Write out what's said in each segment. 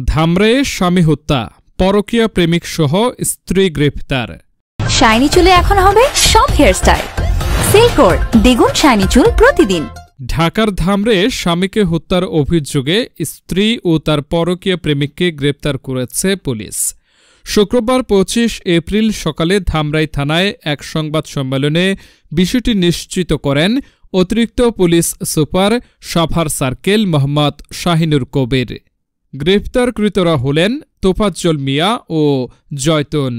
ধামরায়ে স্বামী হত্যা, পরকীয়া প্রেমিক সহ স্ত্রী গ্রেফতার। শাইনি চুলে এখন হবে সব হেয়ারস্টাইল। সিল্কোর দ্বিগুণ শাইনি চুল প্রতিদিন। ঢাকার ধামরায়ে স্বামীকে হত্যার অভিযোগে স্ত্রী ও তার পরকীয়া প্রেমিককে গ্রেপ্তার করেছে পুলিশ। শুক্রবার ২৫ এপ্রিল সকালে ধামরাই থানায় এক সংবাদ সম্মেলনে বিষয়টি নিশ্চিত করেন অতিরিক্ত police super Savar circle Mohammad Shahinur Kabir. গ্রেপ্তারকৃতরা হলেন তোফাজ্জল মিয়া ও জয়তুন।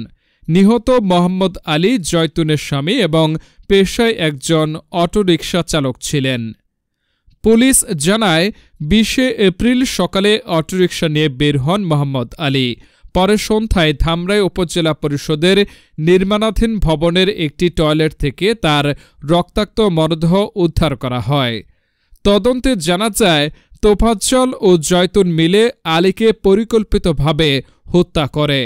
নিহত মোহাম্মদ আলী জয়তুনের স্বামী এবং পেশায় একজন অটোরিকশা চালক ছিলেন। পুলিশ জানায় ২০ এপ্রিল সকালে অটোরিকশা নিয়ে বের হন মোহাম্মদ আলী। পরে সন্ধ্যায় ধামরাই উপজেলা পরিষদের নির্মাণাধীন ভবনের একটি টয়লেট থেকে তার রক্তাক্ত মরদেহ উদ্ধার করা হয়। তদন্তে জানা যায় তোফাজ্জল ও জয়তুন মিলে আলীকে পরিকল্পিতভাবে হত্যা করে।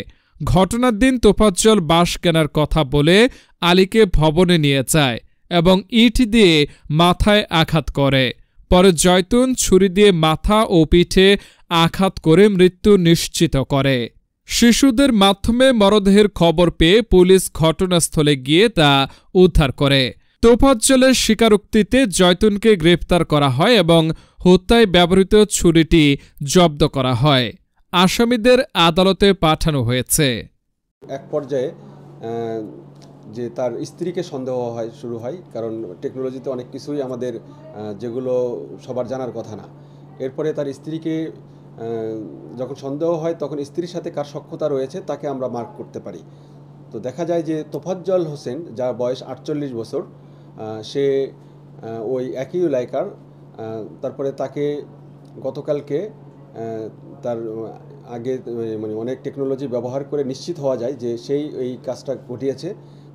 ঘটনার দিন তোফাজ্জল বাঁশ কেনার কথা বলে আলীকে ভবনে নিয়ে যায় এবং ইট দিয়ে মাথায় আঘাত করে। পরে জয়তুন ছুরি দিয়ে মাথা ও পিঠে আঘাত করে মৃত্যু নিশ্চিত করে। শিশুদের মাধ্যমে মরদেহের খবর পেয়ে পুলিশ ঘটনাস্থলে গিয়ে তা উদ্ধার করে। তোফাজ্জলের স্বীকারোক্তিতে জয়তুনকে গ্রেপ্তার করা হয় এবং হত্যায় ব্যবহৃত ছুরিটি জব্দ করা হয়। আসামিদের আদালতে পাঠানো হয়েছে। এক পর্যায়ে যে তার স্ত্রীকে সন্দেহ শুরু হয়, কারণ টেকনোলজিতে অনেক কিছুই আমাদের যেগুলো সবার জানার কথা না। এরপরে তার স্ত্রীকে যখন সন্দেহ হয় তখন স্ত্রীর সাথে কার সখ্যতা রয়েছে তাকে আমরা মার্ক করতে পারি। তো দেখা যায় যে তোফাজ্জল হোসেন, যার বয়স ৪৮ বছর, সে ওই একই এলাকার। তারপরে তাকে গতকালকে তার আগে মানে অনেক টেকনোলজি ব্যবহার করে নিশ্চিত হওয়া যায় যে সেই এই কাজটা ঘটিয়েছে।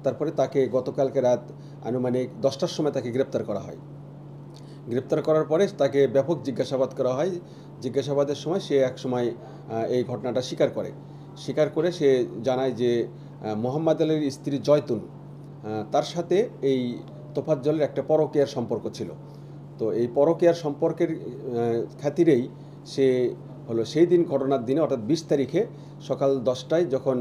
তারপরে তাকে গতকালকে রাত আনুমানিক ১০টার সময় তাকে গ্রেপ্তার করা হয়। গ্রেপ্তার করার পরে তাকে ব্যাপক জিজ্ঞাসাবাদ করা হয়। জিজ্ঞাসাবাদের সময় সে এক সময় এই ঘটনাটা স্বীকার করে সে জানায় যে মোহাম্মদ আলীর স্ত্রী জয়তুন, তার সাথে এই তোফাজ্জলের একটা পরকীয়ার সম্পর্ক ছিল। তো এই পরকীয়ার সম্পর্কের খাতিরেই সে হলো সেই দিন ঘটনার দিনে অর্থাৎ ২০ তারিখে সকাল ১০টায় যখন